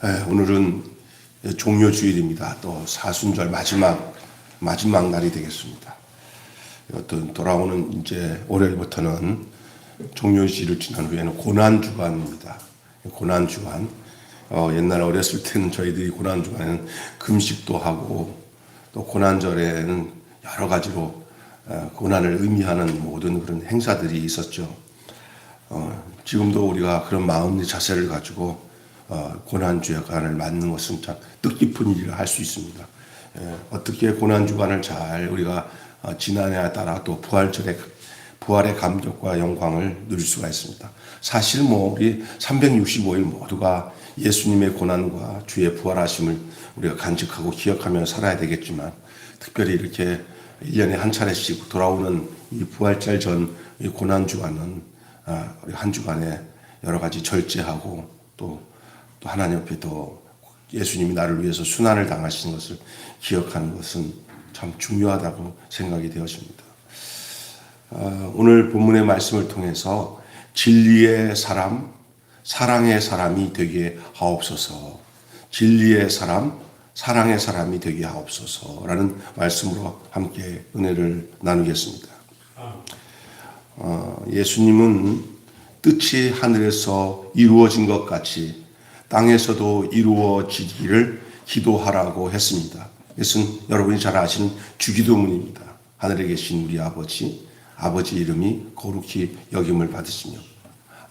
오늘은 종료주일입니다. 또 사순절 마지막 날이 되겠습니다. 어떤 돌아오는 이제 월요일부터는 종료주일을 지난 후에는 고난주간입니다. 고난주간. 옛날 어렸을 때는 저희들이 고난주간에는 금식도 하고 또 고난절에는 여러 가지로 고난을 의미하는 모든 그런 행사들이 있었죠. 지금도 우리가 그런 마음의 자세를 가지고 고난주간을 맞는 것은 참 뜻깊은 일이라 할 수 있습니다. 어떻게 고난주간을 잘 우리가 지나냐에 따라 또 부활의 감격과 영광을 누릴 수가 있습니다. 사실 우리 365일 모두가 예수님의 고난과 주의 부활하심을 우리가 간직하고 기억하며 살아야 되겠지만, 특별히 이렇게 1년에 한 차례씩 돌아오는 이 부활절 전 이 고난주간은 우리 한 주간에 여러 가지 절제하고 또 하나님 앞에 또 예수님이 나를 위해서 순환을 당하신 것을 기억하는 것은 참 중요하다고 생각이 되었습니다. 오늘 본문의 말씀을 통해서 진리의 사람, 사랑의 사람이 되게 하옵소서. 진리의 사람, 사랑의 사람이 되게 하옵소서라는 말씀으로 함께 은혜를 나누겠습니다. 예수님은 뜻이 하늘에서 이루어진 것 같이 땅에서도 이루어지기를 기도하라고 했습니다. 이것은 여러분이 잘 아시는 주기도문입니다. 하늘에 계신 우리 아버지 이름이 거룩히 여김을 받으시며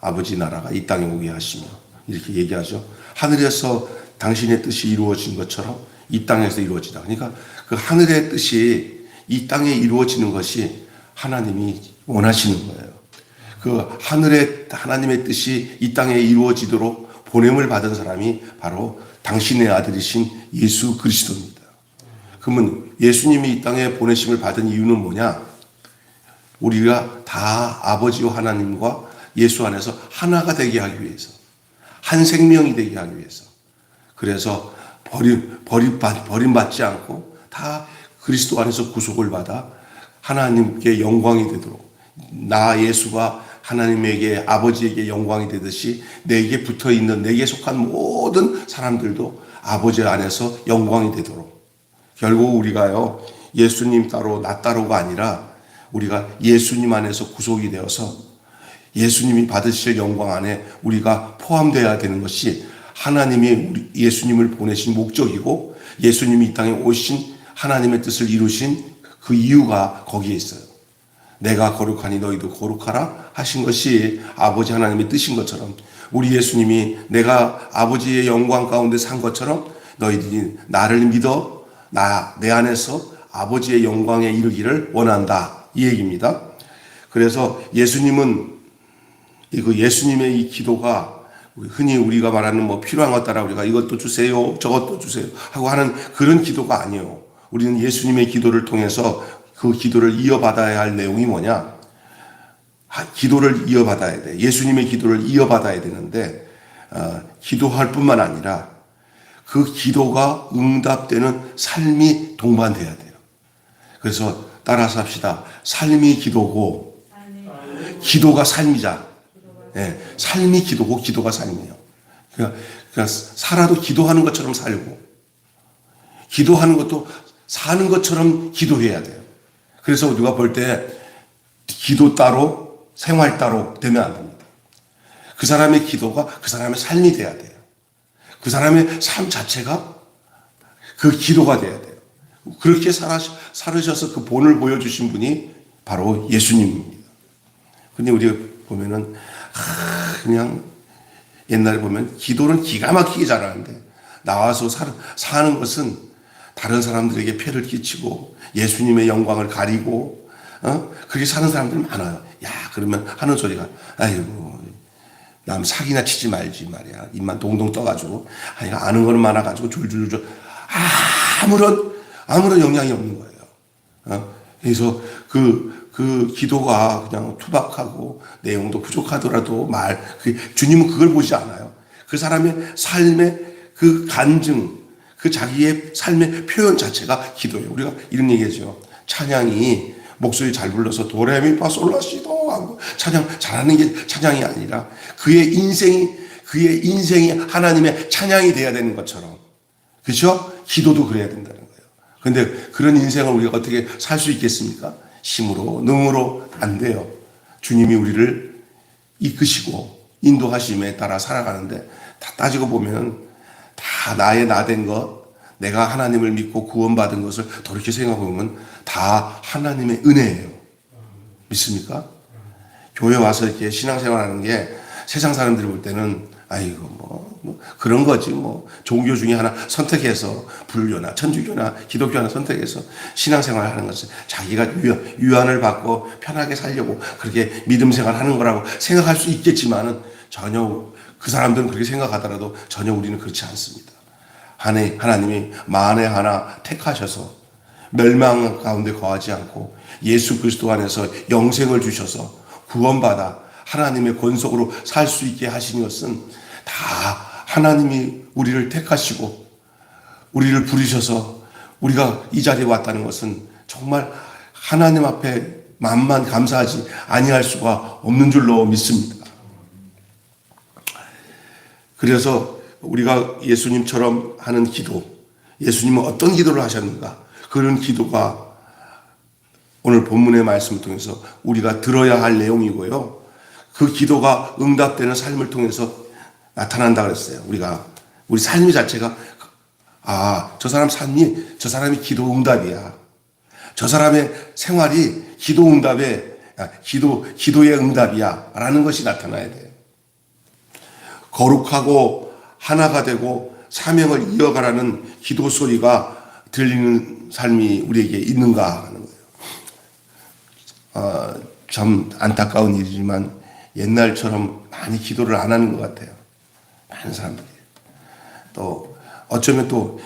아버지 나라가 이 땅에 오게 하시며, 이렇게 얘기하죠. 하늘에서 당신의 뜻이 이루어진 것처럼 이 땅에서 이루어지다. 그러니까 그 하늘의 뜻이 이 땅에 이루어지는 것이 하나님이 원하시는 거예요. 그 하나님의 뜻이 이 땅에 이루어지도록 보냄을 받은 사람이 바로 당신의 아들이신 예수 그리스도입니다. 그러면 예수님이 이 땅에 보내심을 받은 이유는 뭐냐? 우리가 다 아버지와 하나님과 예수 안에서 하나가 되게 하기 위해서, 한 생명이 되게 하기 위해서. 그래서 버림받지 않고 다 그리스도 안에서 구속을 받아 하나님께 영광이 되도록, 나 예수가 하나님에게 아버지에게 영광이 되듯이 내게 붙어있는, 내게 속한 모든 사람들도 아버지 안에서 영광이 되도록, 결국 우리가요 예수님 따로 나 따로가 아니라 우리가 예수님 안에서 구속이 되어서 예수님이 받으실 영광 안에 우리가 포함되어야 되는 것이 하나님이 예수님을 보내신 목적이고, 예수님이 이 땅에 오신 하나님의 뜻을 이루신 그 이유가 거기에 있어요. 내가 거룩하니 너희도 거룩하라 하신 것이 아버지 하나님의 뜻인 것처럼, 우리 예수님이 내가 아버지의 영광 가운데 산 것처럼 너희들이 나를 믿어 내 안에서 아버지의 영광에 이르기를 원한다, 이 얘기입니다. 그래서 예수님은 예수님의 이 기도가 흔히 우리가 말하는 필요한 것 따라 우리가 이것도 주세요 저것도 주세요 하고 하는 그런 기도가 아니에요. 우리는 예수님의 기도를 통해서 그 기도를 이어받아야 할 내용이 뭐냐? 기도를 이어받아야 돼. 예수님의 기도를 이어받아야 되는데, 기도할 뿐만 아니라 그 기도가 응답되는 삶이 동반돼야 돼요. 그래서 따라서 합시다. 삶이 기도고 기도가 삶이자. 네, 삶이 기도고 기도가 삶이에요. 그러니까 살아도 기도하는 것처럼 살고, 기도하는 것도 사는 것처럼 기도해야 돼요. 그래서 우리가 볼 때 기도 따로 생활 따로 되면 안 됩니다. 그 사람의 기도가 그 사람의 삶이 돼야 돼요. 그 사람의 삶 자체가 그 기도가 돼야 돼요. 그렇게 살으셔서 그 본을 보여주신 분이 바로 예수님입니다. 근데 우리가 보면은 그냥 옛날에 보면 기도는 기가 막히게 잘하는데 나와서 사는 것은 다른 사람들에게 폐를 끼치고 예수님의 영광을 가리고 그렇게 사는 사람들 많아요. 야, 그러면 하는 소리가, 아이고 남 사기나 치지 말지 말이야. 입만 동동 떠가지고 아는 거는 많아가지고 줄줄줄 아무런 영향이 없는 거예요. 그래서 그 기도가 그냥 투박하고 내용도 부족하더라도 주님은 그걸 보지 않아요. 그 사람의 삶의 그 간증, 그 자기의 삶의 표현 자체가 기도예요. 우리가 이런 얘기하죠. 찬양이 목소리 잘 불러서 도레미파솔라시도 하고 찬양 잘하는 게 찬양이 아니라 그의 인생이 그의 인생이 하나님의 찬양이 돼야 되는 것처럼, 그렇죠? 기도도 그래야 된다는 거예요. 그런데 그런 인생을 우리가 어떻게 살 수 있겠습니까? 힘으로, 능으로 안 돼요. 주님이 우리를 이끄시고 인도하심에 따라 살아가는데, 다 따지고 보면 다 나의 나된 것, 내가 하나님을 믿고 구원받은 것을 돌이켜 생각해보면 다 하나님의 은혜예요. 믿습니까? 교회 와서 이렇게 신앙생활하는 게 세상 사람들이 볼 때는 아이고 뭐 그런 거지, 뭐 종교 중에 하나 선택해서 불교나 천주교나 기독교 하나 선택해서 신앙생활 하는 것은 자기가 유한을 받고 편하게 살려고 그렇게 믿음 생활하는 거라고 생각할 수 있겠지만은, 전혀 그 사람들은 그렇게 생각하더라도 전혀 우리는 그렇지 않습니다. 하나님이 만에 하나 택하셔서 멸망 가운데 거하지 않고 예수 그리스도 안에서 영생을 주셔서 구원받아 하나님의 권속으로 살 수 있게 하신 것은 다 하나님이 우리를 택하시고 우리를 부르셔서 우리가 이 자리에 왔다는 것은 정말 하나님 앞에 만만 감사하지 아니할 수가 없는 줄로 믿습니다. 그래서 우리가 예수님처럼 하는 기도, 예수님은 어떤 기도를 하셨는가, 그런 기도가 오늘 본문의 말씀을 통해서 우리가 들어야 할 내용이고요. 그 기도가 응답되는 삶을 통해서 나타난다 그랬어요. 우리 삶 자체가, 저 사람이 기도 응답이야. 저 사람의 생활이 기도의 응답이야. 라는 것이 나타나야 돼요. 거룩하고 하나가 되고 사명을 이어가라는 기도 소리가 들리는 삶이 우리에게 있는가 하는 거예요. 참 안타까운 일이지만 옛날처럼 많이 기도를 안 하는 것 같아요. 많은 사람들이. 또 어쩌면 또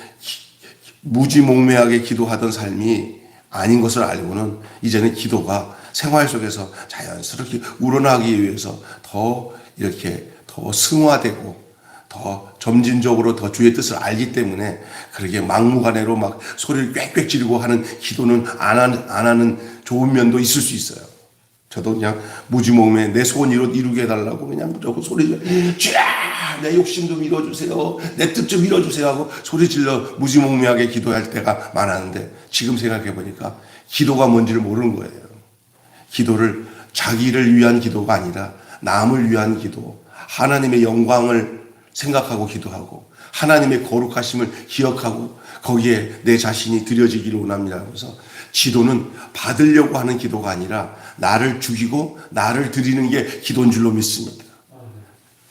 무지몽매하게 기도하던 삶이 아닌 것을 알고는 이제는 기도가 생활 속에서 자연스럽게 우러나기 위해서 더 승화되고 더 점진적으로 더 주의 뜻을 알기 때문에 그렇게 막무가내로 막 소리를 꽥꽥 지르고 하는 기도는 안 하는 좋은 면도 있을 수 있어요. 저도 그냥 무지몽매 내 소원 이루게 해달라고 그냥 무조건 소리 내 욕심 좀 이뤄주세요, 내 뜻 좀 이뤄주세요 하고 소리 질러 무지몽매하게 기도할 때가 많았는데, 지금 생각해 보니까 기도가 뭔지를 모르는 거예요. 기도를 자기를 위한 기도가 아니라 남을 위한 기도, 하나님의 영광을 생각하고 기도하고 하나님의 거룩하심을 기억하고 거기에 내 자신이 드려지기를 원합니다 하면서, 기도는 받으려고 하는 기도가 아니라 나를 죽이고 나를 드리는 게 기도인 줄로 믿습니다.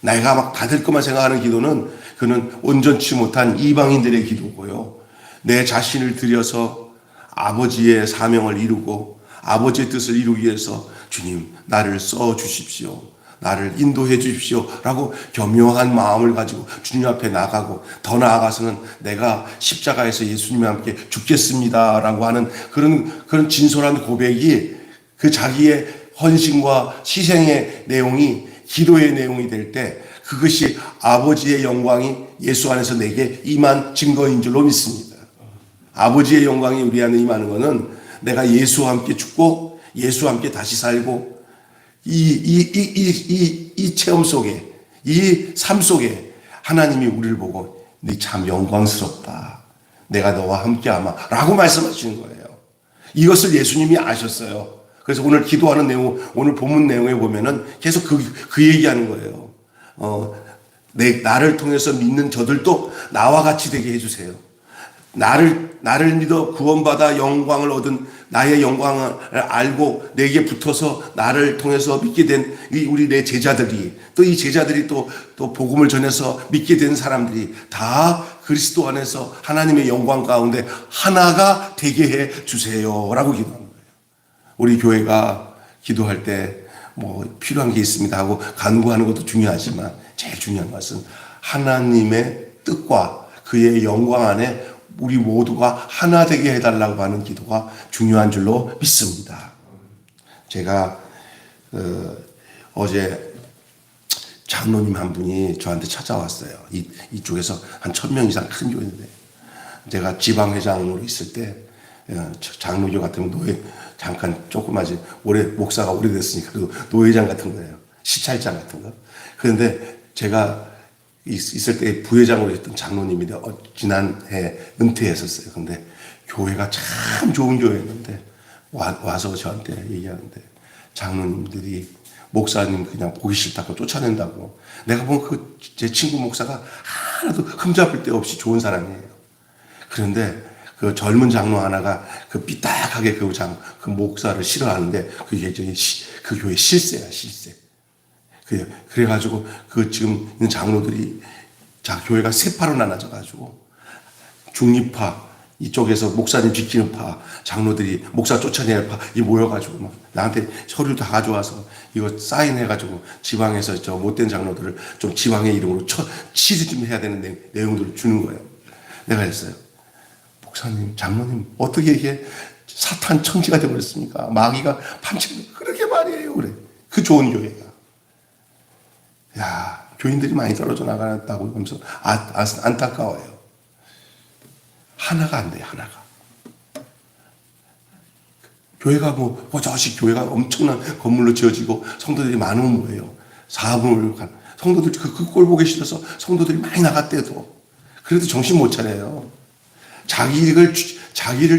내가 막 받을 것만 생각하는 기도는 그는 온전치 못한 이방인들의 기도고요. 내 자신을 드려서 아버지의 사명을 이루고 아버지의 뜻을 이루기 위해서 주님 나를 써 주십시오, 나를 인도해 주십시오 라고 겸허한 마음을 가지고 주님 앞에 나가고, 더 나아가서는 내가 십자가에서 예수님과 함께 죽겠습니다 라고 하는 그런 진솔한 고백이, 그 자기의 헌신과 희생의 내용이 기도의 내용이 될 때 그것이 아버지의 영광이 예수 안에서 내게 임한 증거인 줄로 믿습니다. 아버지의 영광이 우리 안에 임하는 것은 내가 예수와 함께 죽고 예수와 함께 다시 살고 이 체험 속에, 이 삶 속에 하나님이 우리를 보고 네 참 영광스럽다, 내가 너와 함께하마 라고 말씀하시는 거예요. 이것을 예수님이 아셨어요. 그래서 오늘 기도하는 내용, 오늘 본문 내용에 보면은 계속 그 얘기하는 거예요. 나를 통해서 믿는 저들도 나와 같이 되게 해주세요. 나를 믿어 구원받아 영광을 얻은 나의 영광을 알고 내게 붙어서 나를 통해서 믿게 된 우리 내 제자들이, 또 이 제자들이 또 복음을 전해서 믿게 된 사람들이 다 그리스도 안에서 하나님의 영광 가운데 하나가 되게 해 주세요 라고 기도하는 거예요. 우리 교회가 기도할 때 필요한 게 있습니다 하고 간구하는 것도 중요하지만, 제일 중요한 것은 하나님의 뜻과 그의 영광 안에 우리 모두가 하나 되게 해달라고 하는 기도가 중요한 줄로 믿습니다. 제가 어제 장로님 한 분이 저한테 찾아왔어요. 이쪽에서 한 1000명 이상 큰 교회인데, 제가 지방회장으로 있을 때 장로교 같은 잠깐 조그마지 목사가 오래됐으니까 노회장 같은 거예요. 시찰장 같은 거. 그런데 제가 있을 때 부회장으로 했던 장로님이 지난해 은퇴했었어요. 근데 교회가 참 좋은 교회였는데 와서 저한테 얘기하는데 장로님들이 목사님 그냥 보기 싫다고 쫓아낸다고. 내가 본 그 제 친구 목사가 하나도 흠잡을 데 없이 좋은 사람이에요. 그런데 그 젊은 장로 하나가 그 삐딱하게 그 목사를 싫어하는데 그게 그 교회 실세야, 실세. 그래가지고 그 지금 있는 장로들이 교회가 세 파로 나눠져가지고 중립파, 이쪽에서 목사님 지키는 파, 장로들이 목사 쫓아내는 파, 이 모여가지고 막 나한테 서류 다 가져와서 이거 사인해가지고 지방에서 저 못된 장로들을 좀 지방의 이름으로 치즈 좀 해야 되는 내용들을 주는 거예요. 내가 했어요. 목사님, 장로님, 어떻게 이게 사탄 청지가 되어버렸습니까? 마귀가 판치는 그렇게 말이에요. 그래. 그 좋은 교회가. 야, 교인들이 많이 떨어져 나간다고 하면서 안타까워요. 하나가 안 돼요, 하나가. 교회가 저식 교회가 엄청난 건물로 지어지고 성도들이 많으면 뭐예요? 4분을 간. 성도들 그 꼴 보기 싫어서 성도들이 많이 나갔대도. 그래도 정신 못 차려요. 자기를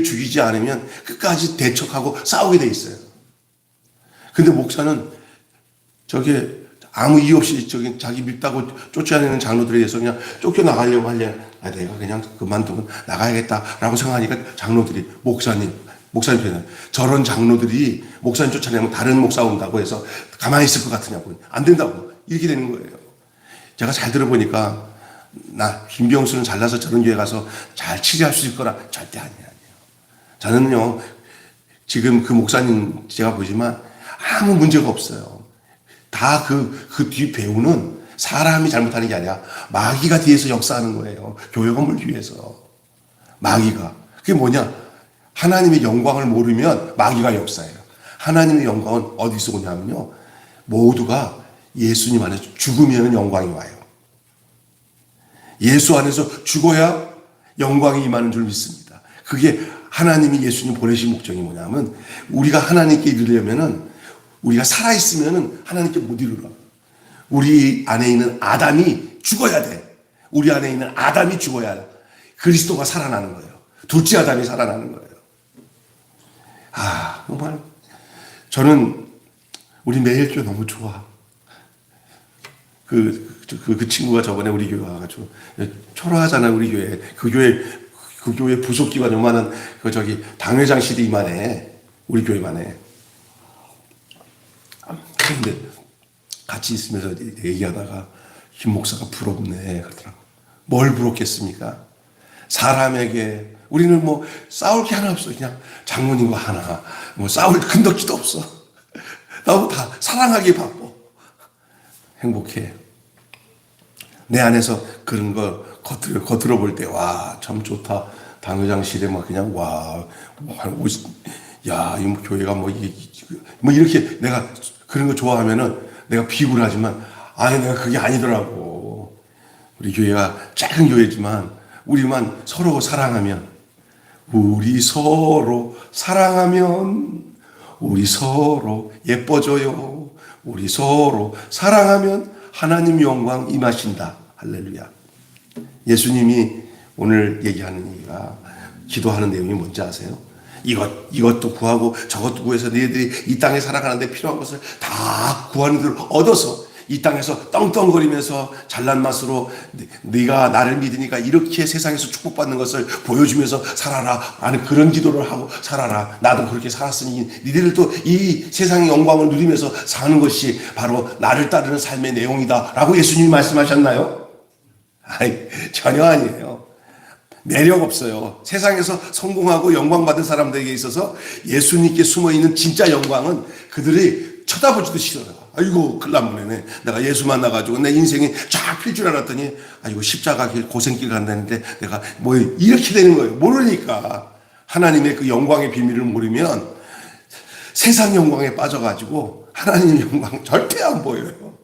죽이지 않으면 끝까지 대척하고 싸우게 돼 있어요. 근데 목사는 아무 이유 없이 자기 밉다고 쫓아내는 장로들에 대해서 그냥 쫓겨나가려고 내가 그냥 그만두고 나가야겠다라고 생각하니까 장로들이 목사님 편에 저런 장로들이 목사님 쫓아내면 다른 목사 온다고 해서 가만히 있을 것 같으냐고. 안 된다고. 이렇게 되는 거예요. 제가 잘 들어보니까 김병수는 잘나서 저런 교회 가서 잘 치료할 수 있을 거라 절대 아니에요. 저는요, 지금 그 목사님 제가 보지만 아무 문제가 없어요. 다 그 뒤 배우는 사람이 잘못하는 게 아니라 마귀가 뒤에서 역사하는 거예요. 교회 건물 뒤에서. 마귀가. 그게 뭐냐? 하나님의 영광을 모르면 마귀가 역사해요. 하나님의 영광은 어디서 오냐면요. 모두가 예수님 안에서 죽으면 영광이 와요. 예수 안에서 죽어야 영광이 임하는 줄 믿습니다. 그게 하나님이 예수님 보내신 목적이 뭐냐면 우리가 하나님께 이르려면은 우리가 살아있으면은 하나님께 못 이르러. 우리 안에 있는 아담이 죽어야 돼. 우리 안에 있는 아담이 죽어야 그리스도가 살아나는 거예요. 둘째 아담이 살아나는 거예요. 정말 저는 우리 매일교회 너무 좋아. 그 친구가 저번에 우리 교회 와가지고 초라하잖아요. 우리 교회 그 교회 부속기관 요만한 당회장실이 이만해. 우리 교회만 해. 그런데 같이 있으면서 얘기하다가 김 목사가 부럽네 그러더라고. 뭘 부럽겠습니까? 사람에게 우리는 싸울 게 하나 없어. 그냥 장로님과 하나 싸울 근덕지도 없어. 너무 다 사랑하기에 바빠. 행복해. 내 안에서 그런 거 겉으로 볼 때 와 참 좋다. 당회장실에 그냥 이 교회가 이렇게 내가 그런 거 좋아하면은 내가 비굴 하지만 내가 그게 아니더라고. 우리 교회가 작은 교회지만 우리만 서로 사랑하면 우리 서로 예뻐져요. 우리 서로 사랑하면 하나님 영광 임하신다. 할렐루야. 예수님이 오늘 얘기하는 얘기가 기도하는 내용이 뭔지 아세요? 이것도 구하고 저것도 구해서 너희들이 이 땅에 살아가는데 필요한 것을 다 구하는 걸 얻어서 이 땅에서 떵떵거리면서 잘난 맛으로 네가 나를 믿으니까 이렇게 세상에서 축복받는 것을 보여주면서 살아라. 나는 그런 기도를 하고 살아라. 나도 그렇게 살았으니 니들도 이 세상의 영광을 누리면서 사는 것이 바로 나를 따르는 삶의 내용이다 라고 예수님이 말씀하셨나요? 전혀 아니에요. 매력 없어요. 세상에서 성공하고 영광받은 사람들에게 있어서 예수님께 숨어있는 진짜 영광은 그들이 쳐다보지도 싫어요. 아이고 큰일 났네. 내가 예수 만나가지고 내 인생이 쫙 필 줄 알았더니 십자가 길 고생길 간다는데 내가 이렇게 되는 거예요. 모르니까. 하나님의 그 영광의 비밀을 모르면 세상 영광에 빠져가지고 하나님의 영광 절대 안 보여요.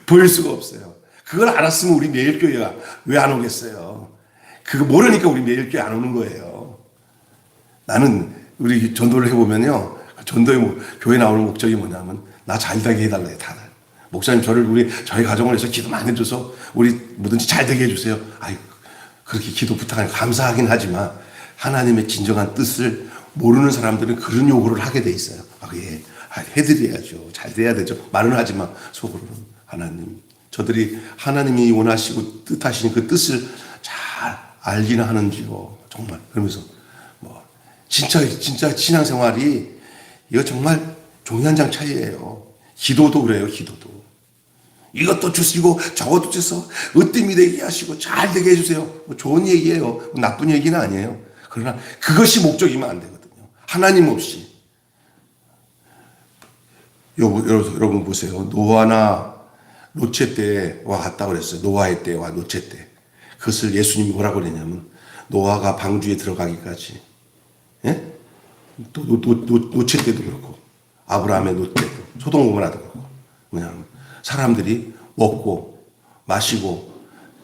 보일 수가 없어요. 그걸 알았으면 우리 매일교회가 왜 안 오겠어요. 그거 모르니까 우리 매일교회 안 오는 거예요. 나는 우리 전도를 해보면요. 전도의 교회 나오는 목적이 뭐냐면 나 잘되게 해달래요. 다들. 목사님 저희 가정을 위해서 기도 많이 해줘서 우리 뭐든지 잘 되게 해주세요. 아이, 그렇게 기도 부탁하니 감사하긴 하지만 하나님의 진정한 뜻을 모르는 사람들은 그런 요구를 하게 돼 있어요. 예, 해드려야죠. 잘 돼야 되죠. 말은 하지만 속으로는 하나님, 저들이 하나님이 원하시고 뜻하시는 그 뜻을 잘 알기는 하는지요. 정말 그러면서 뭐 진짜 신앙생활이 이거 정말 종이 한 장 차이예요. 기도도 그래요. 기도도 이것도 주시고 저것도 주셔서 으뜸이 되게 하시고 잘 되게 해주세요. 뭐 좋은 얘기예요. 뭐 나쁜 얘기는 아니에요. 그러나 그것이 목적이면 안 되거든요. 하나님 없이. 여러분 보세요. 노아나 노체 때와 같다 그랬어요. 노아의 때와 노체 때. 그것을 예수님이 뭐라고 그랬냐면 노아가 방주에 들어가기까지, 예? 또 노체 때도 그렇고 아브라함의 노 때도 소돔 고모라도 그렇고 뭐냐면 사람들이 먹고 마시고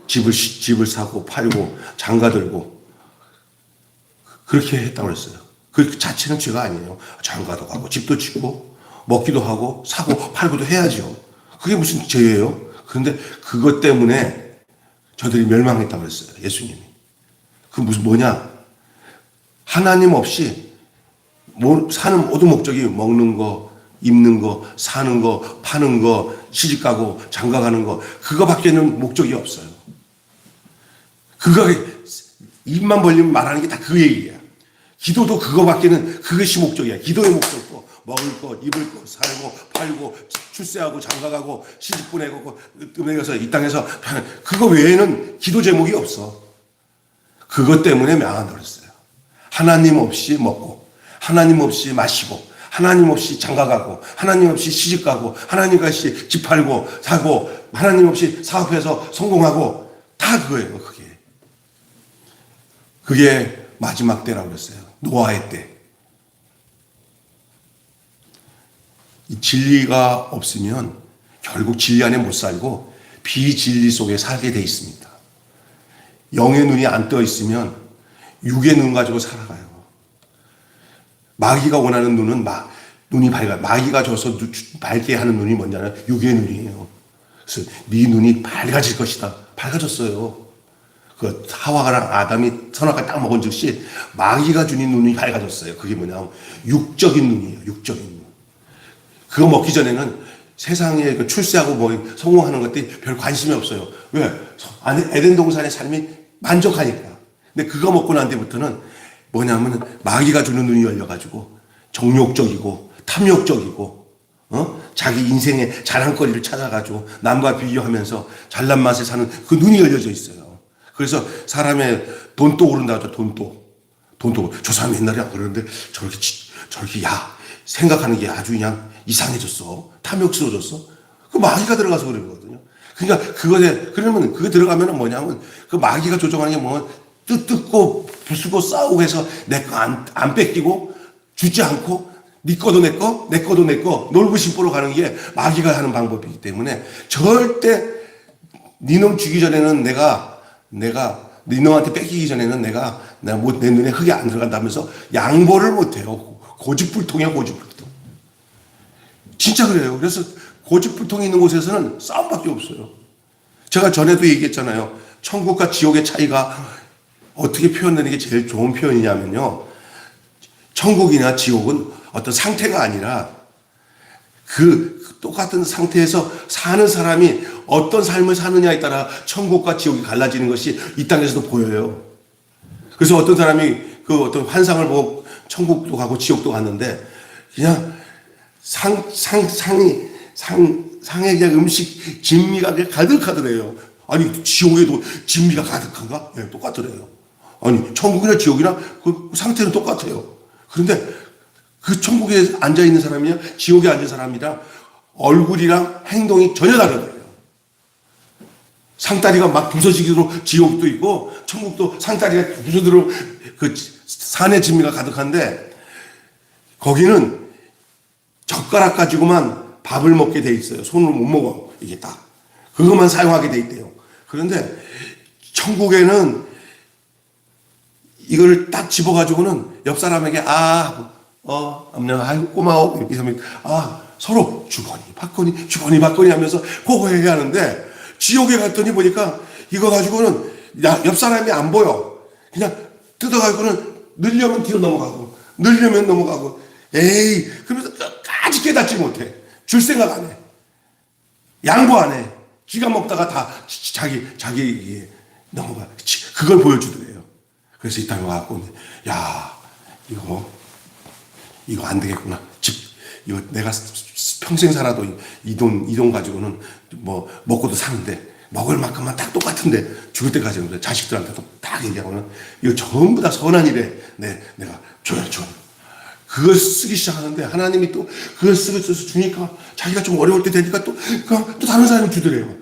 집을 사고 팔고 장가 들고 그렇게 했다고 그랬어요. 그 자체는 죄가 아니에요. 장가도 가고 집도 짓고 먹기도 하고 사고 팔고도 해야죠. 그게 무슨 죄예요? 그런데 그것 때문에 저들이 멸망했다고 그랬어요. 예수님이. 그 뭐냐? 하나님 없이 사는 모든 목적이 먹는 거, 입는 거, 사는 거, 파는 거, 시집 가고 장가 가는 거, 그거밖에는 목적이 없어요. 그거 입만 벌리면 말하는 게 다 그 얘기야. 기도도 그거밖에는 그것이 목적이야. 기도의 목적도 먹을 거, 입을 거, 살고 팔고 출세하고 장가가고 시집 보내고 은행에서 이 땅에서 그거 외에는 기도 제목이 없어. 그것 때문에 명한다 그랬어요. 하나님 없이 먹고 하나님 없이 마시고 하나님 없이 장가가고 하나님 없이 시집가고 하나님 없이 집 팔고 사고 하나님 없이 사업해서 성공하고 다 그거예요. 그게 마지막 때라고 그랬어요. 노아의 때. 이 진리가 없으면 결국 진리 안에 못 살고 비진리 속에 살게 돼 있습니다. 영의 눈이 안 떠 있으면 육의 눈 가지고 살아가요. 마귀가 원하는 눈은 눈이 밝아. 마귀가 줘서 밝게 하는 눈이 뭐냐면 육의 눈이에요. 그래서 네 눈이 밝아질 것이다. 밝아졌어요. 그 하와랑 아담이 선악과를 딱 먹은 즉시 마귀가 주는 눈이 밝아졌어요. 그게 뭐냐면 육적인 눈이에요. 육적인 눈. 그거 먹기 전에는 세상에 그 출세하고 뭐 성공하는 것들이 별 관심이 없어요. 왜? 에덴 동산의 삶이 만족하니까. 근데 그거 먹고 난 뒤부터는 뭐냐면 마귀가 주는 눈이 열려가지고 정욕적이고 탐욕적이고 자기 인생의 자랑거리를 찾아가지고 남과 비교하면서 잘난 맛에 사는 그 눈이 열려져 있어요. 그래서 사람의 돈도 오른다죠. 돈도. 저 사람 옛날에 안 그러는데 저렇게 생각하는 게 아주 그냥 이상해졌어. 탐욕스러워졌어. 그 마귀가 들어가서 그런 거거든요. 그러니까 그러면 그거 들어가면은 뭐냐면 그 마귀가 조종하는 게 뭐 뜯고 부수고 싸우고 해서 내 거 안 뺏기고 주지 않고 네 거도 내 거, 내 거도 내 거 놀고 싶으러 가는 게 마귀가 하는 방법이기 때문에 절대 니놈 주기 전에는 내가 니놈한테 뺏기기 전에는 내가 내 눈에 흙이 안 들어간다면서 양보를 못해요. 고집불통이야, 고집불통. 진짜 그래요. 그래서 고집불통이 있는 곳에서는 싸움밖에 없어요. 제가 전에도 얘기했잖아요. 천국과 지옥의 차이가 어떻게 표현되는 게 제일 좋은 표현이냐면요. 천국이나 지옥은 어떤 상태가 아니라 그 똑같은 상태에서 사는 사람이 어떤 삶을 사느냐에 따라 천국과 지옥이 갈라지는 것이 이 땅에서도 보여요. 그래서 어떤 사람이 그 어떤 환상을 보고 천국도 가고 지옥도 갔는데 그냥 상에 그냥 음식 진미가 그냥 가득하더래요. 아니 지옥에도 진미가 가득한가? 네, 똑같더래요. 아니 천국이나 지옥이나 그 상태는 똑같아요. 그런데 그 천국에 앉아 있는 사람이냐 지옥에 앉은 사람이랑 얼굴이랑 행동이 전혀 다르더래요. 상다리가 막 부서지기로 지옥도 있고 천국도 상다리가 부서지도록 그 산의 진미가 가득한데 거기는 젓가락 가지고만 밥을 먹게 돼 있어요. 손으로 못 먹어. 이게 딱 그것만 사용하게 돼 있대요. 그런데 천국에는 이걸 딱 집어가지고는 옆 사람에게 아이고 고마워 이 사람이 서로 주거니 받거니 주거니 받거니 하면서 그거 얘기하는데, 지옥에 갔더니 보니까 이거 가지고는 옆 사람이 안 보여. 그냥 뜯어가지고는 넣으려면 뒤로 넘어가고 넣으려면 넘어가고, 에이 그러면서 끝까지 깨닫지 못해. 줄 생각 안 해. 양보 안 해. 지가 먹다가 다 자기 넘어가. 그걸 보여주더래요. 그래서 이 땅에 와갖고, 야 이거 안 되겠구나. 이거 내가 평생 살아도 이 돈 가지고는 뭐 먹고도 사는데, 먹을 만큼만 딱 똑같은데 죽을 때까지는 자식들한테도 딱 얘기하고는 이거 전부 다 선한 일에 내가 줘요. 그걸 쓰기 시작하는데, 하나님이 또 그걸 써서 주니까 자기가 좀 어려울 때 되니까 또 다른 사람이 주더래요.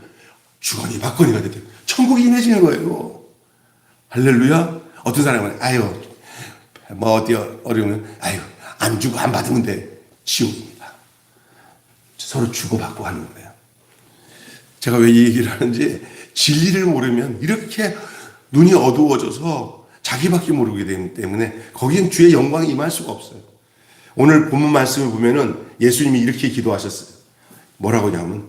주거니 받거니가 되대. 천국이 임해지는 거예요. 할렐루야. 어떤 사람은 뭐 어디 어려우면 안 주고 안 받으면 돼. 지옥입니다. 서로 주고받고 하는 거예요. 제가 왜 이 얘기를 하는지, 진리를 모르면 이렇게 눈이 어두워져서 자기밖에 모르게 되기 때문에 거기엔 주의 영광이 임할 수가 없어요. 오늘 본문 말씀을 보면은 예수님이 이렇게 기도하셨어요. 뭐라고 하냐면,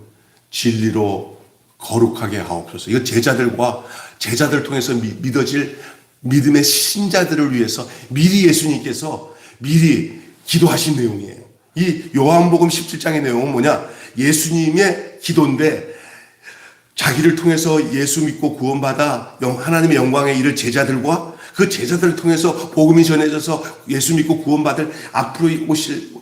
진리로 거룩하게 하옵소서. 이거 제자들 통해서 믿어질 믿음의 신자들을 위해서 미리 예수님께서 미리 기도하신 내용이에요. 이 요한복음 17장의 내용은 뭐냐? 예수님의 기도인데, 자기를 통해서 예수 믿고 구원받아 하나님의 영광에 이를 제자들과 그 제자들을 통해서 복음이 전해져서 예수 믿고 구원받을 앞으로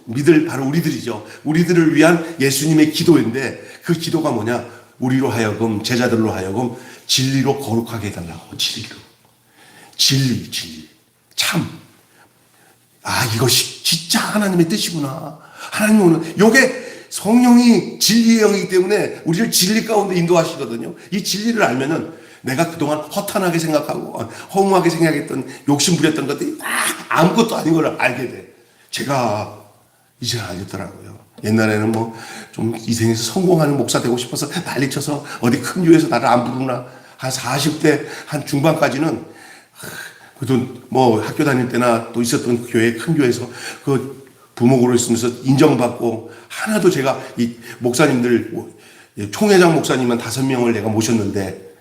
믿을 바로 우리들이죠. 우리들을 위한 예수님의 기도인데, 그 기도가 뭐냐? 우리로 하여금, 제자들로 하여금 진리로 거룩하게 해달라고. 진리. 참. 이것이 진짜 하나님의 뜻이구나. 하나님 오늘, 요게 성령이 진리의 영이기 때문에 우리를 진리 가운데 인도하시거든요. 이 진리를 알면은 내가 그동안 허탄하게 생각하고 허무하게 생각했던, 욕심 부렸던 것들이 다 아무것도 아닌 걸 알게 돼. 제가 이제 알겠더라고요. 옛날에는 뭐 좀 이생에서 성공하는 목사 되고 싶어서 난리쳐서 어디 큰 교회에서 나를 안 부르나. 한 40대 한 중반까지는 그래도 뭐 학교 다닐 때나 또 있었던 그 교회, 큰 교회에서 그 부목으로 있으면서 인정받고, 하나도 제가 이 목사님들, 총회장 목사님만 5명을 내가 모셨는데,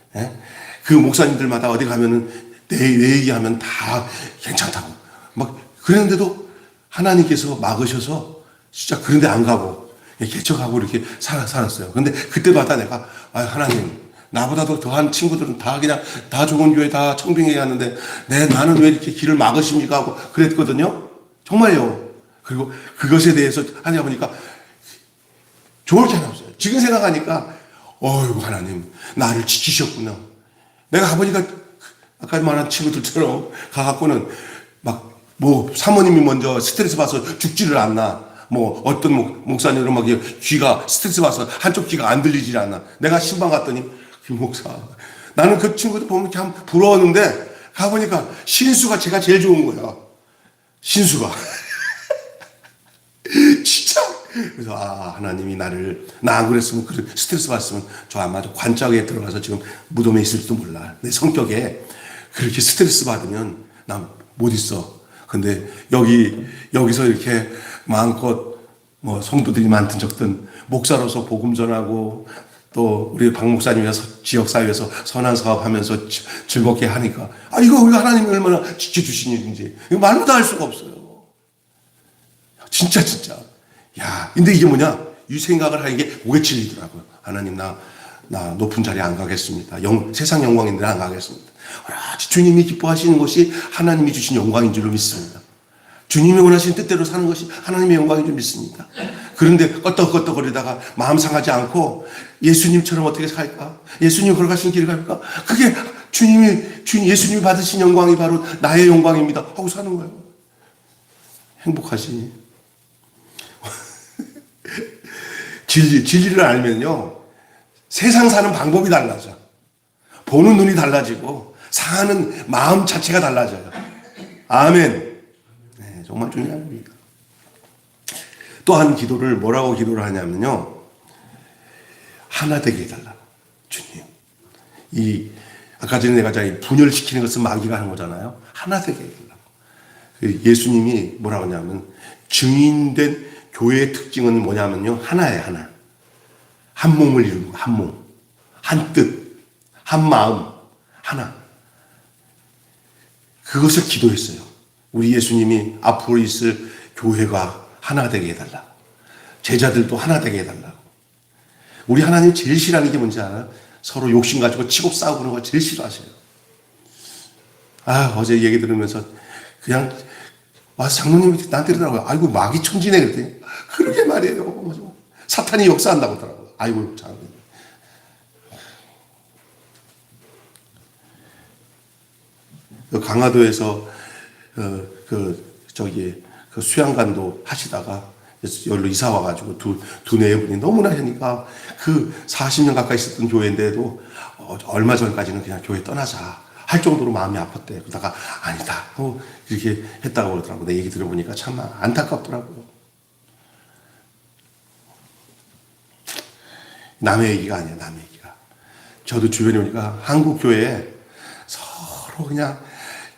그 목사님들마다 어디 가면은 내 얘기하면 다 괜찮다고 막 그랬는데도 하나님께서 막으셔서 진짜 그런데 안 가고 개척하고 이렇게 살았어요. 근데 그때마다 내가, 하나님, 나보다도 더한 친구들은 다 그냥 다 좋은 교회 다 청빙회 하는데 나는 왜 이렇게 길을 막으십니까 하고 그랬거든요. 정말요. 그리고 그것에 대해서 하냐 보니까 좋을 게 하나 없어요. 지금 생각하니까, 하나님, 나를 지키셨구나. 내가 가보니까 아까 말한 친구들처럼 가갖고는 사모님이 먼저 스트레스 받아서 죽지를 않나. 어떤 목사님은 귀가 스트레스 받아서 한쪽 귀가 안 들리질 않나. 내가 신방 갔더니, 김 목사. 나는 그 친구들 보면 참 부러웠는데, 가보니까 신수가 제가 제일 좋은 거야. 신수가. 진짜. 그래서 하나님이 나 안 그랬으면, 스트레스 받았으면 저 아마 관짝에 들어가서 지금 무덤에 있을지도 몰라. 내 성격에 그렇게 스트레스 받으면 난 못 있어. 근데 여기서 이렇게 마음껏 성도들이 많든 적든 목사로서 복음 전하고, 또 우리 박 목사님이 지역사회에서 선한 사업하면서 즐겁게 하니까, 이거 우리가 하나님이 얼마나 지켜주신 일인지 이거 말로 다 할 수가 없어요. 진짜. 근데 이게 뭐냐? 이 생각을 하는 게 목에 찔리더라고요. 하나님, 나 높은 자리에 안 가겠습니다. 세상 영광인데 안 가겠습니다. 주님이 기뻐하시는 것이 하나님이 주신 영광인 줄로 믿습니다. 주님이 원하시는 뜻대로 사는 것이 하나님의 영광인 줄 믿습니다. 그런데 껐덕껐덕거리다가 마음 상하지 않고 예수님처럼 어떻게 살까? 예수님 걸어가신 길을 갈까? 그게 예수님이 받으신 영광이 바로 나의 영광입니다 하고 사는 거예요. 행복하지. 진리를 알면요, 세상 사는 방법이 달라져. 보는 눈이 달라지고 사는 마음 자체가 달라져요. 아멘. 네, 정말 중요합니다. 또 한 기도를 뭐라고 기도를 하냐면요, 하나 되게 해달라고. 주님, 아까 전에 내가 분열시키는 것은 마귀가 하는 거잖아요. 하나 되게 해달라고. 예수님이 뭐라고 하냐면, 증인된 교회의 특징은 뭐냐면요. 하나예요, 하나. 한 몸을 이루는 거, 한 몸. 한 뜻, 한 마음, 하나. 그것을 기도했어요. 우리 예수님이 앞으로 있을 교회가 하나 되게 해달라. 제자들도 하나 되게 해달라고. 우리 하나님 제일 싫어하는 게 뭔지 알아요? 서로 욕심 가지고 치고 싸우고 그런 거 제일 싫어하셔요. 어제 얘기 들으면서 그냥 와서 장로님이 나한테 그러더라고요. 아이고 마귀 천지네 그랬더니 그러게 말이에요. 사탄이 역사한다고 하더라고요. 아이고 장로님. 강화도에서 그 수양관도 하시다가 여기로 이사 와가지고 두 내분이 너무나 하니까 그 40년 가까이 있었던 교회인데도 얼마 전까지는 그냥 교회 떠나자 할 정도로 마음이 아팠대. 그러다가 아니다. 이렇게 했다고 그러더라고. 내 얘기 들어보니까 참 안타깝더라고요. 남의 얘기가 아니야, 남의 얘기가. 저도 주변에 오니까 한국 교회에 서로 그냥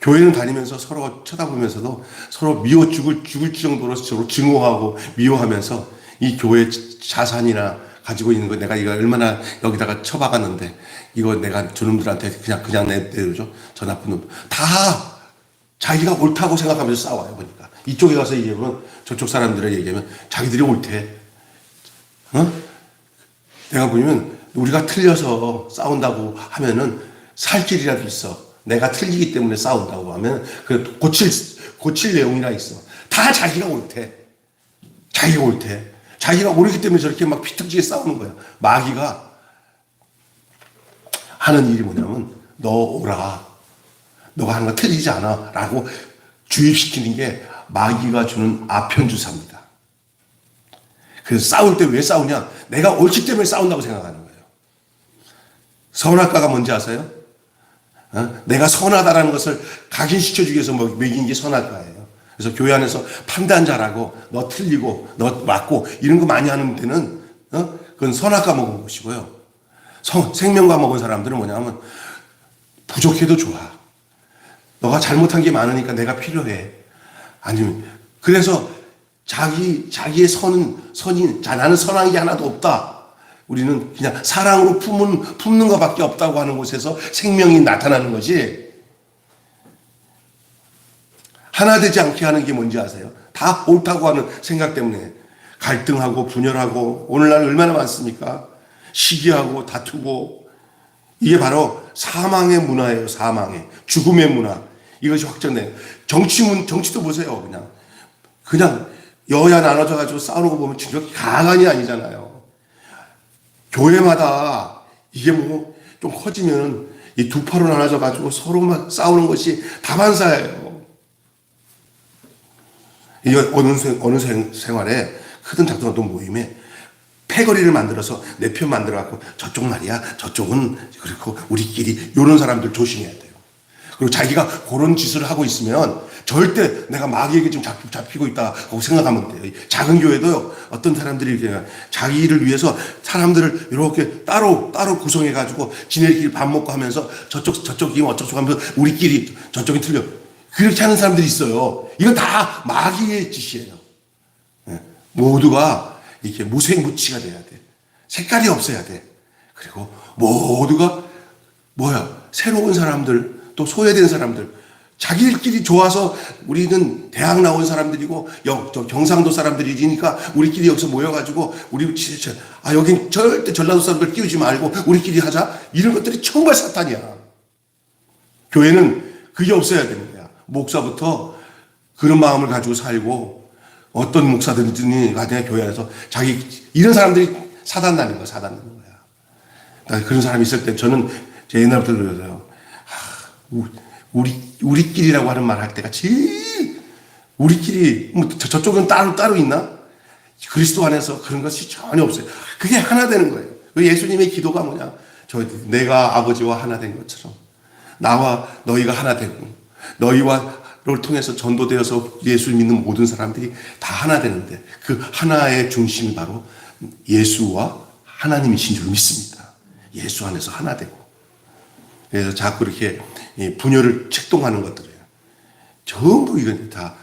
교회는 다니면서 서로 쳐다보면서도 서로 미워 죽을 정도로 서로 증오하고 미워하면서 이 교회 자산이나 가지고 있는 거 내가 이거 얼마나 여기다가 쳐박았는데 이거 내가 저놈들한테 그냥 내려줘. 저 나쁜 놈. 다 자기가 옳다고 생각하면서 싸워요, 보니까. 이쪽에 가서 얘기하면 저쪽 사람들에게 얘기하면 자기들이 옳대. 내가 보면 우리가 틀려서 싸운다고 하면은 살 길이라도 있어. 내가 틀리기 때문에 싸운다고 하면 그 고칠 내용이나 있어. 다 자기가 옳대. 자기가 옳대. 자기가 옳기 때문에 저렇게 막 피터지게 싸우는 거야. 마귀가 하는 일이 뭐냐면 너 오라. 너가 하는 거 틀리지 않아. 라고 주입시키는 게 마귀가 주는 아편주사입니다. 그래서 싸울 때 왜 싸우냐? 내가 옳기 때문에 싸운다고 생각하는 거예요. 선악과가 뭔지 아세요? 내가 선하다라는 것을 각인시켜주기 위해서 먹인 게 선악과예요. 그래서 교회 안에서 판단 잘하고 너 틀리고 너 맞고 이런 거 많이 하는 데는 그건 선악과 먹은 것이고요. 생명과 먹은 사람들은 뭐냐면 부족해도 좋아. 너가 잘못한 게 많으니까 내가 필요해. 아니면 그래서 자기의 선이 나는 선한 게 하나도 없다. 우리는 그냥 사랑으로 품는 것밖에 없다고 하는 곳에서 생명이 나타나는 거지. 하나 되지 않게 하는 게 뭔지 아세요? 다 옳다고 하는 생각 때문에 갈등하고 분열하고 오늘날 얼마나 많습니까? 시기하고 다투고 이게 바로 사망의 문화예요. 사망의 죽음의 문화. 이것이 확정돼요. 정치도 보세요. 그냥 여야 나눠져 가지고 싸우는 거 보면 진짜 가관이 아니잖아요. 교회마다 이게 좀 커지면 이 두 파로 나눠져 가지고 서로만 싸우는 것이 다반사예요. 이게 어느 생활에 크든 작든 어떤 모임에 패거리를 만들어서 내 편 만들어 갖고 저쪽 말이야, 저쪽은 그렇고 우리끼리 이런 사람들 조심해야 돼요. 그리고 자기가 그런 짓을 하고 있으면 절대 내가 마귀에게 좀 잡히고 있다고 생각하면 돼요. 작은 교회도요, 어떤 사람들이 이렇게 자기를 위해서 사람들을 이렇게 따로 구성해가지고 지네끼리 밥 먹고 하면서 저쪽이 어쩌고 하면서 우리끼리 저쪽이 틀려. 그렇게 하는 사람들이 있어요. 이건 다 마귀의 짓이에요. 모두가 이렇게 무색무취가 돼야 돼. 색깔이 없어야 돼. 그리고 모두가 새로운 사람들, 또 소외된 사람들, 자기들끼리 좋아서 우리는 대학 나온 사람들이고 경상도 사람들이니까 우리끼리 여기서 모여가지고 여긴 절대 전라도 사람들 끼우지 말고 우리끼리 하자. 이런 것들이 정말 사탄이야. 교회는 그게 없어야 되는 거야. 목사부터 그런 마음을 가지고 살고 어떤 목사들이 가냐 교회 안에서 이런 사람들이 사단나는 거야. 그런 사람이 있을 때 저는 제 옛날부터 그러잖아요. 우리끼리라고 하는 말 할 때가 제일 우리끼리 저쪽은 따로 있나? 그리스도 안에서 그런 것이 전혀 없어요. 그게 하나 되는 거예요. 예수님의 기도가 뭐냐? 내가 아버지와 하나 된 것처럼 나와 너희가 하나 되고 너희와를 통해서 전도되어서 예수 믿는 모든 사람들이 다 하나 되는데 그 하나의 중심이 바로 예수와 하나님이신 줄 믿습니다. 예수 안에서 하나 되고. 그래서 자꾸 이렇게 분열을 책동하는 것들이에요. 전부 이건 다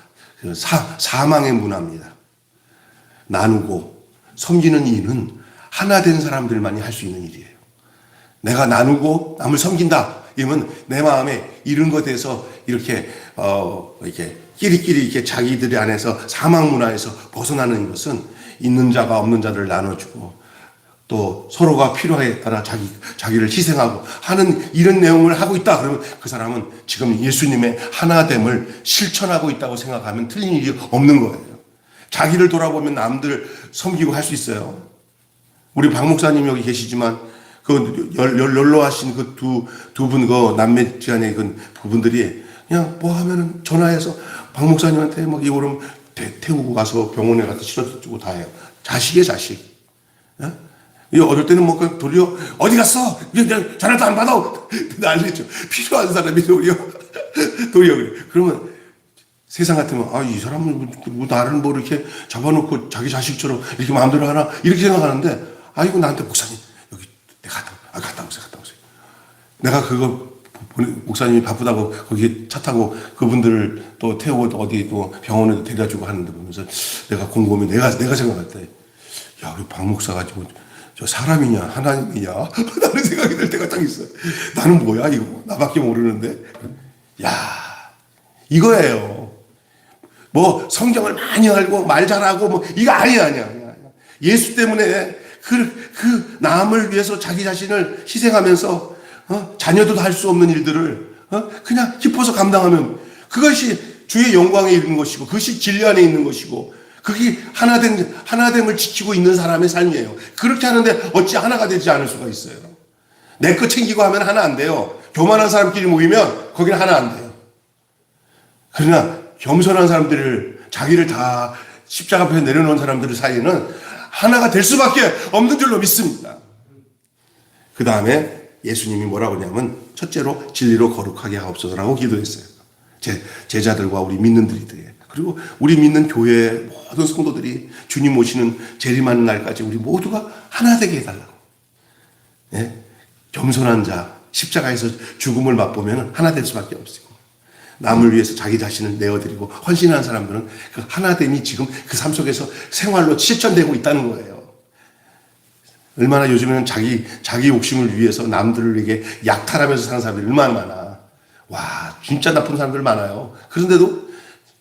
사망의 문화입니다. 나누고 섬기는 일은 하나 된 사람들만이 할 수 있는 일이에요. 내가 나누고 남을 섬긴다. 이러면 내 마음에 이런 것에 대해서 이렇게 끼리끼리 이렇게 자기들의 안에서 사막 문화에서 벗어나는 것은 있는 자가 없는 자를 나눠주고 또 서로가 필요에 따라 자기를 희생하고 하는 이런 내용을 하고 있다. 그러면 그 사람은 지금 예수님의 하나됨을 실천하고 있다고 생각하면 틀린 일이 없는 거예요. 자기를 돌아보면 남들 섬기고 할 수 있어요. 우리 박 목사님 여기 계시지만 그 연로하신 그 두 분 그 남매지간의 그 부분들이 그냥 뭐 하면은 전화해서 박 목사님한테 막 이거를 태우고 가서 병원에 가서 실어주고 다 해요. 자식의 자식. 어떨 때는 뭐 도리어 어디 갔어? 전화도 안 받아. 난리죠. 필요한 사람이 도리어 그래. 그러면 세상 같으면 이 사람은 뭐 나를 뭐 이렇게 잡아놓고 자기 자식처럼 이렇게 마음대로 하나 이렇게 생각하는데 이거 나한테 목사님 여기 내가 갔다 오세요. 내가 그거 목사님이 바쁘다고 거기 차 타고 그분들을 또 태우고 어디 또 병원에도 데려다 주고 하는데 보면서 내가 곰곰이 내가 생각할 때 우리 박 목사가 지금 저 사람이냐 하나님이냐 라는 생각이 들 때가 딱 있어요. 나는 뭐야 이거 나밖에 모르는데 이거예요. 뭐 성경을 많이 알고 말 잘하고 뭐 이거 아니야. 예수 때문에 그 남을 위해서 자기 자신을 희생하면서 자녀도 할 수 없는 일들을 그냥 기뻐서 감당하면 그것이 주의 영광에 있는 것이고 그것이 진리 안에 있는 것이고 그게 하나됨을 지키고 있는 사람의 삶이에요. 그렇게 하는데 어찌 하나가 되지 않을 수가 있어요. 내 거 챙기고 하면 하나 안 돼요. 교만한 사람끼리 모이면 거기는 하나 안 돼요. 그러나 겸손한 사람들을 자기를 다 십자가 앞에 내려놓은 사람들 사이에는 하나가 될 수밖에 없는 줄로 믿습니다. 그 다음에 예수님이 뭐라고 하냐면 첫째로 진리로 거룩하게 하옵소서라고 기도했어요. 제자들과 우리 믿는 들이들이 그리고 우리 믿는 교회의 모든 성도들이 주님 오시는 재림하는 날까지 우리 모두가 하나 되게 해달라고. 겸손한 자 십자가에서 죽음을 맛보면 하나 될 수밖에 없어요. 남을 위해서 자기 자신을 내어드리고 헌신하는 사람들은 그 하나됨이 지금 그 삶 속에서 생활로 실천되고 있다는 거예요. 얼마나 요즘에는 자기 욕심을 위해서 남들에게 약탈하면서 사는 사람들이 얼마나 많아. 진짜 나쁜 사람들 많아요. 그런데도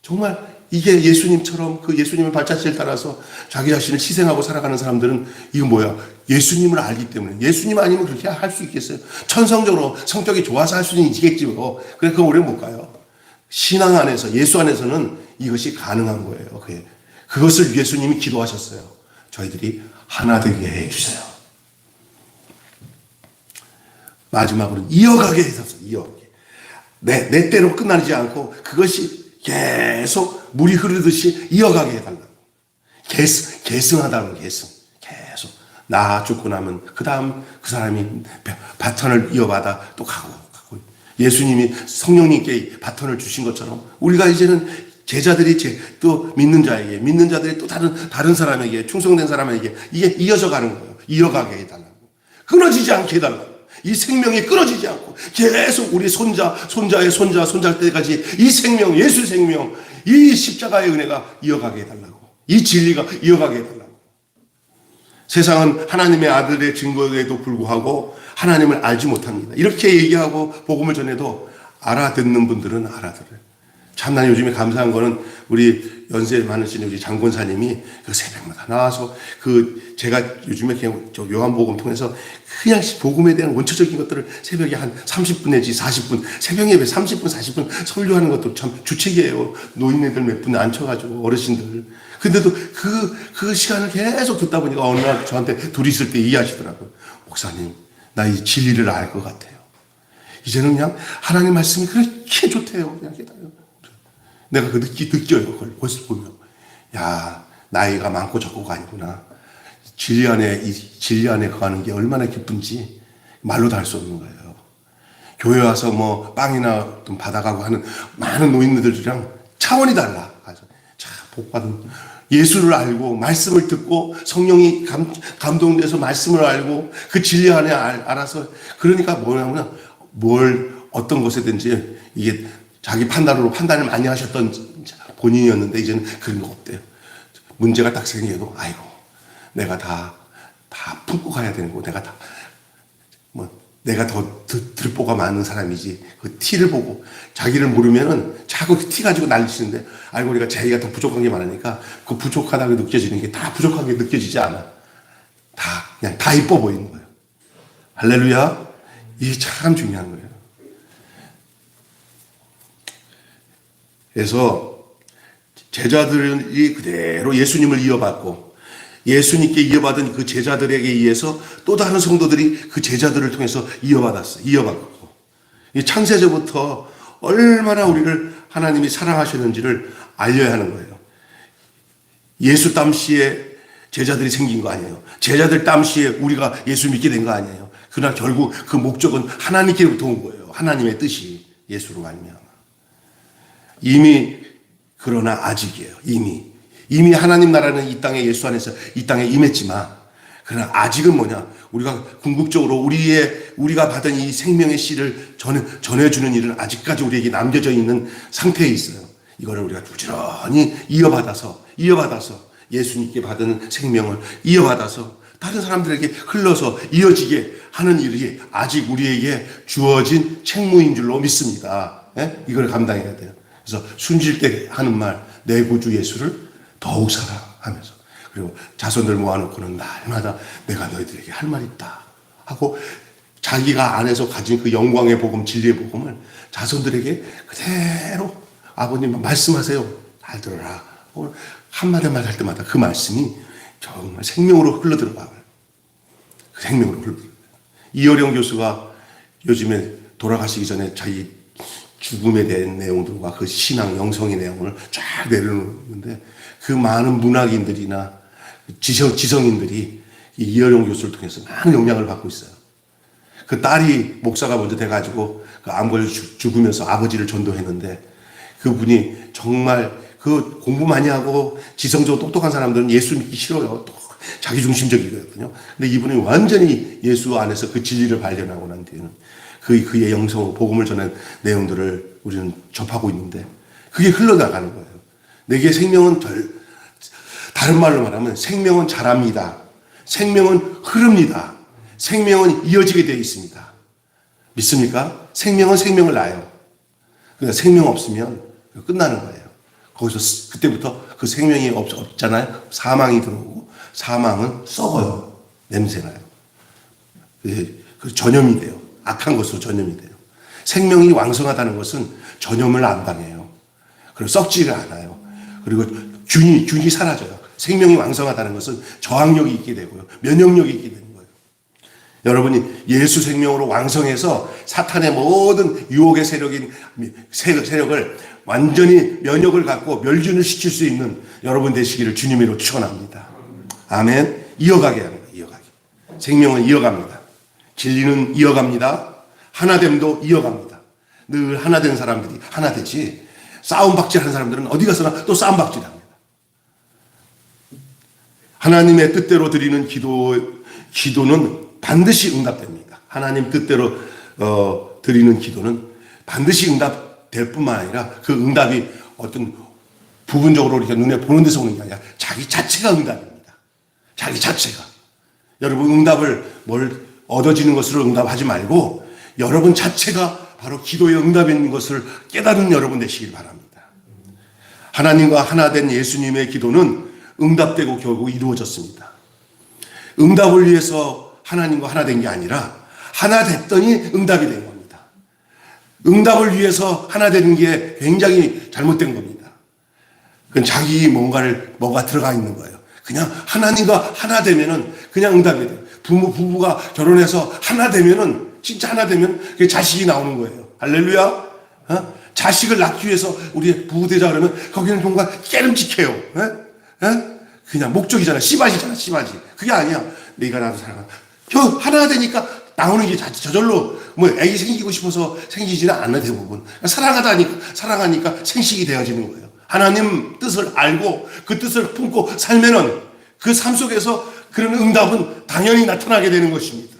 정말 이게 예수님처럼 그 예수님의 발자취를 따라서 자기 자신을 희생하고 살아가는 사람들은 이거 뭐야? 예수님을 알기 때문에. 예수님 아니면 그렇게 할 수 있겠어요? 천성적으로 성격이 좋아서 할 수는 있겠지요. 그래, 그건 오래 못 가요. 신앙 안에서, 예수 안에서는 이것이 가능한 거예요. 그것을 예수님이 기도하셨어요. 저희들이 하나 되게 해주세요. 마지막으로 이어가게 해줬어요. 이어가게. 내 때로 끝나지 않고 그것이 계속 물이 흐르듯이 이어가게 해달라고. 계승하다는 계승. 계속. 나 죽고 나면 그 다음 그 사람이 바톤을 이어받아 또 가고. 예수님이 성령님께 바톤을 주신 것처럼 우리가 이제는 제자들이 또 믿는 자들이 또 다른 사람에게 충성된 사람에게 이게 이어져 가는 거예요. 이어가게 해달라고. 끊어지지 않게 해달라고. 이 생명이 끊어지지 않고 계속 우리 손자의 손자 때까지 이 생명, 예수 생명, 이 십자가의 은혜가 이어가게 해달라고. 이 진리가 이어가게 해달라고. 세상은 하나님의 아들의 증거에도 불구하고 하나님을 알지 못합니다. 이렇게 얘기하고 복음을 전해도 알아듣는 분들은 알아들어요. 참나 요즘에 감사한 거는 우리 연세 많으신 우리 장권사님이 그 새벽마다 나와서 제가 요즘에 그냥 요한복음 통해서 그냥 복음에 대한 원초적인 것들을 새벽에 한 30분 내지 40분, 새벽 예배 30분, 40분 설교하는 것도 참 주책이에요. 노인네들 몇 분 앉혀가지고 어르신들. 근데도 그 시간을 계속 듣다 보니까 어느 날 저한테 둘이 있을 때 얘기하시더라고요. 목사님, 나 이 진리를 알 것 같아요. 이제는 그냥 하나님 말씀이 그렇게 좋대요. 그냥 기다려요. 내가 느껴요. 그걸 벌써 보면. 나이가 많고 적고가 아니구나. 진리 안에 거하는 게 얼마나 기쁜지 말로도 할 수 없는 거예요. 교회 와서 뭐 빵이나 좀 받아가고 하는 많은 노인들이랑 차원이 달라. 복받은 예수를 알고 말씀을 듣고 성령이 감동돼서 말씀을 알고 그 진리 안에 알아서 그러니까 뭐냐면 어떤 것에든지 이게 자기 판단으로 판단을 많이 하셨던 본인이었는데 이제는 그런 거 없대요. 문제가 딱 생겨도 아이고 내가 다 품고 가야 되는 거 내가 더 들보가 많은 사람이지 그 티를 보고 자기를 모르면은 자꾸 티 가지고 난리치는데 알고 보니까 자기가 더 부족한 게 많으니까 그 부족하다고 느껴지는 게 다 부족한 게 느껴지지 않아. 그냥 다 이뻐 보이는 거예요. 할렐루야. 이게 참 중요한 거예요. 그래서 제자들이 그대로 예수님을 이어받고 예수님께 이어받은 그 제자들에게 의해서 또 다른 성도들이 그 제자들을 통해서 이어받고 창세전부터 얼마나 우리를 하나님이 사랑하시는지를 알려야 하는 거예요. 예수 땀시에 제자들이 생긴 거 아니에요. 제자들 땀시에 우리가 예수 믿게 된 거 아니에요. 그러나 결국 그 목적은 하나님께로부터 온 거예요. 하나님의 뜻이 예수로 말미암아. 그러나 아직이에요. 이미 하나님 나라는 이 땅에 예수 안에서 이 땅에 임했지만 그러나 아직은 뭐냐? 우리가 궁극적으로 우리가 받은 이 생명의 씨를 전해주는 일은 아직까지 우리에게 남겨져 있는 상태에 있어요. 이거를 우리가 부지런히 이어받아서 예수님께 받은 생명을 이어받아서 다른 사람들에게 흘러서 이어지게 하는 일이 아직 우리에게 주어진 책무인 줄로 믿습니다. 이걸 감당해야 돼요. 그래서 순질 때 하는 말, 내 구주 예수를 더욱 사랑하면서 그리고 자손들 모아놓고는 날마다 내가 너희들에게 할 말이 있다 하고 자기가 안에서 가진 그 영광의 복음, 진리의 복음을 자손들에게 그대로 아버님 말씀하세요. 잘 들어라. 한마디 말 할 때마다 그 말씀이 정말 생명으로 흘러들어가요. 그 생명으로 흘러들어가요. 이어령 교수가 요즘에 돌아가시기 전에 자기 죽음에 대한 내용들과 그 신앙, 영성의 내용을 쫙 내려놓는데 그 많은 문학인들이나 지성인들이 이 이어령 교수를 통해서 많은 영향을 받고 있어요. 그 딸이 목사가 먼저 돼가지고 그 암 걸려 죽으면서 아버지를 전도했는데 그분이 정말 그 공부 많이 하고 지성적으로 똑똑한 사람들은 예수 믿기 싫어요. 또 자기중심적이거든요. 근데 이분이 완전히 예수 안에서 그 진리를 발견하고 난 뒤에는 그의 영성, 복음을 전한 내용들을 우리는 접하고 있는데 그게 흘러나가는 거예요. 내게 생명은 다른 말로 말하면 생명은 자랍니다. 생명은 흐릅니다. 생명은 이어지게 되어 있습니다. 믿습니까? 생명은 생명을 낳아요. 그러니까 생명 없으면 끝나는 거예요. 거기서 그때부터 그 생명이 없잖아요. 사망이 들어오고 사망은 썩어요. 냄새나요. 그 전염이 돼요. 악한 것으로 전염이 돼요. 생명이 왕성하다는 것은 전염을 안 당해요. 그리고 썩지가 않아요. 그리고 균이 사라져요. 생명이 왕성하다는 것은 저항력이 있게 되고요. 면역력이 있게 되는 거예요. 여러분이 예수 생명으로 왕성해서 사탄의 모든 유혹의 세력을 완전히 면역을 갖고 멸균을 시킬 수 있는 여러분 되시기를 주님으로 축원합니다. 아멘. 이어가게 합니다. 이어가게. 생명은 이어갑니다. 진리는 이어갑니다. 하나됨도 이어갑니다. 늘 하나된 사람들이 하나되지 싸움박질하는 사람들은 어디 가서나 또 싸움박질합니다. 하나님의 뜻대로 드리는 기도는 반드시 응답됩니다. 하나님 뜻대로 드리는 기도는 반드시 응답될 뿐만 아니라 그 응답이 어떤 부분적으로 이렇게 눈에 보는 데서 오는 게 아니라 자기 자체가 응답입니다. 자기 자체가. 여러분 응답을 얻어지는 것으로 응답하지 말고 여러분 자체가 바로 기도의 응답인 것을 깨달은 여러분 되시길 바랍니다. 하나님과 하나 된 예수님의 기도는 응답되고 결국 이루어졌습니다. 응답을 위해서 하나님과 하나 된 게 아니라 하나 됐더니 응답이 된 겁니다. 응답을 위해서 하나 되는 게 굉장히 잘못된 겁니다. 그건 자기 뭔가 들어가 있는 거예요. 그냥 하나님과 하나 되면은 그냥 응답이 돼요. 부부가 결혼해서 하나 되면은 진짜 하나 되면 그게 자식이 나오는 거예요. 할렐루야. 자식을 낳기 위해서 우리 부부되자 그러면 거기는 뭔가 깨름직해요. 그냥 목적이잖아. 씨바지잖아. 씨바지. 그게 아니야. 네가 나도 사랑한다. 하나 되니까 나오는 게 저절로 애기 생기고 싶어서 생기지는 않아 대부분. 사랑하니까 생식이 되어지는 거예요. 하나님 뜻을 알고 그 뜻을 품고 살면은 그 삶 속에서 그런 응답은 당연히 나타나게 되는 것입니다.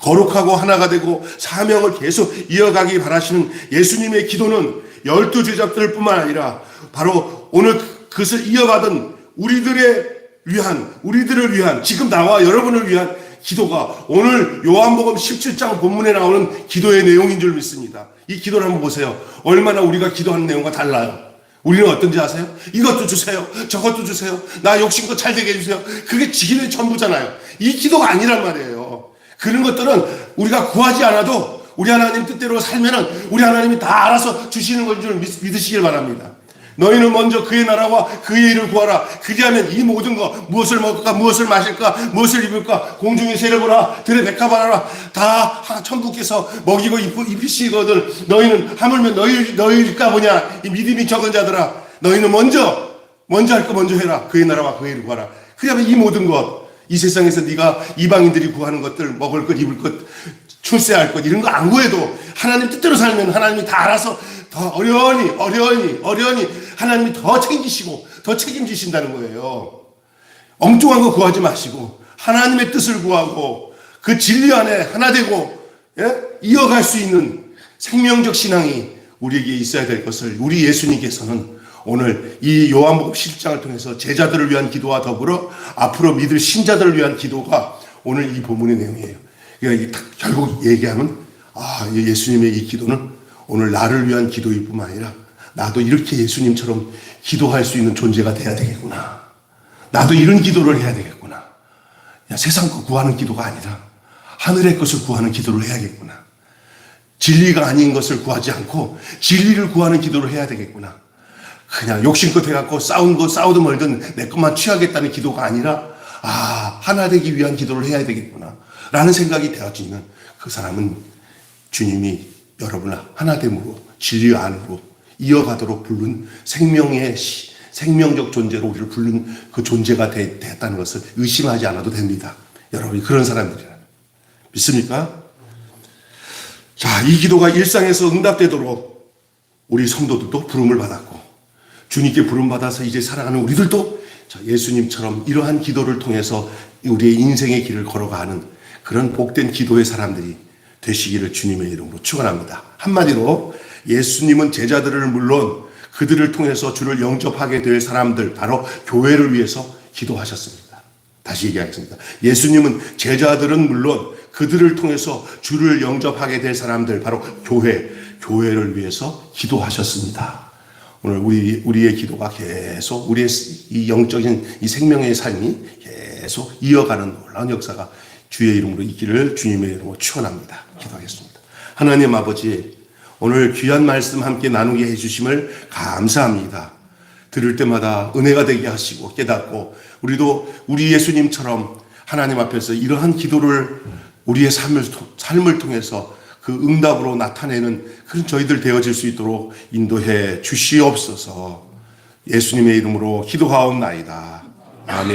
거룩하고 하나가 되고 사명을 계속 이어가기 바라시는 예수님의 기도는 12 제자들 뿐만 아니라 바로 오늘 그것을 이어받은 우리들을 위한, 지금 나와 여러분을 위한 기도가 오늘 요한복음 17장 본문에 나오는 기도의 내용인 줄 믿습니다. 이 기도를 한번 보세요. 얼마나 우리가 기도하는 내용과 달라요. 우리는 어떤지 아세요? 이것도 주세요. 저것도 주세요. 나 욕심껏 잘 되게 해주세요. 그게 지기는 전부잖아요. 이 기도가 아니란 말이에요. 그런 것들은 우리가 구하지 않아도 우리 하나님 뜻대로 살면은 우리 하나님이 다 알아서 주시는 건 줄 믿으시길 바랍니다. 너희는 먼저 그의 나라와 그의 일을 구하라. 그리하면 이 모든 것, 무엇을 먹을까, 무엇을 마실까, 무엇을 입을까, 공중의 새를 보라, 들의 백합을 하라, 다 천부께서 먹이고 입히시거든. 너희는 하물며 너희일까 보냐. 이 믿음이 적은 자들아, 너희는 먼저 할 거 먼저 해라. 그의 나라와 그의 일을 구하라. 그리하면 이 모든 것, 이 세상에서 네가 이방인들이 구하는 것들, 먹을 것, 입을 것, 출세할 것, 이런 거 안 구해도 하나님 뜻대로 살면 하나님이 다 알아서 더 어려니 하나님이 더 챙기시고 더 책임지신다는 거예요. 엉뚱한 거 구하지 마시고 하나님의 뜻을 구하고 그 진리 안에 하나 되고 이어갈 수 있는 생명적 신앙이 우리에게 있어야 될 것을 우리 예수님께서는 오늘 이 요한복음 17장을 통해서 제자들을 위한 기도와 더불어 앞으로 믿을 신자들을 위한 기도가 오늘 이 본문의 내용이에요. 그러니까 결국 얘기하면 예수님의 이 기도는 오늘 나를 위한 기도일 뿐만 아니라 나도 이렇게 예수님처럼 기도할 수 있는 존재가 돼야 되겠구나. 나도 이런 기도를 해야 되겠구나. 세상 거 구하는 기도가 아니라 하늘의 것을 구하는 기도를 해야겠구나. 진리가 아닌 것을 구하지 않고 진리를 구하는 기도를 해야 되겠구나. 그냥 욕심껏 해갖고 싸우든 말든 내 것만 취하겠다는 기도가 아니라 하나 되기 위한 기도를 해야 되겠구나 라는 생각이 되어지면 그 사람은 주님이 여러분을 하나됨으로 진리 안으로 이어가도록 부른 생명적 존재로 우리를 부른 그 존재가 됐다는 것을 의심하지 않아도 됩니다. 여러분이 그런 사람들이라 믿습니까? 자, 이 기도가 일상에서 응답되도록 우리 성도들도 부름을 받았고 주님께 부름받아서 이제 살아가는 우리들도 예수님처럼 이러한 기도를 통해서 우리의 인생의 길을 걸어가는 그런 복된 기도의 사람들이 되시기를 주님의 이름으로 축원합니다. 한마디로 예수님은 제자들을 물론 그들을 통해서 주를 영접하게 될 사람들, 바로 교회를 위해서 기도하셨습니다. 다시 얘기하겠습니다. 예수님은 제자들은 물론 그들을 통해서 주를 영접하게 될 사람들, 바로 교회를 위해서 기도하셨습니다. 오늘 우리의 기도가 계속 우리의 이 영적인 이 생명의 삶이 계속 이어가는 놀라운 역사가 주의 이름으로 있기를 주님의 이름으로 축원합니다. 기도하겠습니다. 하나님 아버지, 오늘 귀한 말씀 함께 나누게 해주심을 감사합니다. 들을 때마다 은혜가 되게 하시고 깨닫고 우리도 우리 예수님처럼 하나님 앞에서 이러한 기도를 우리의 삶을 통해서 그 응답으로 나타내는 그런 저희들 되어질 수 있도록 인도해 주시옵소서. 예수님의 이름으로 기도하옵나이다. 아멘.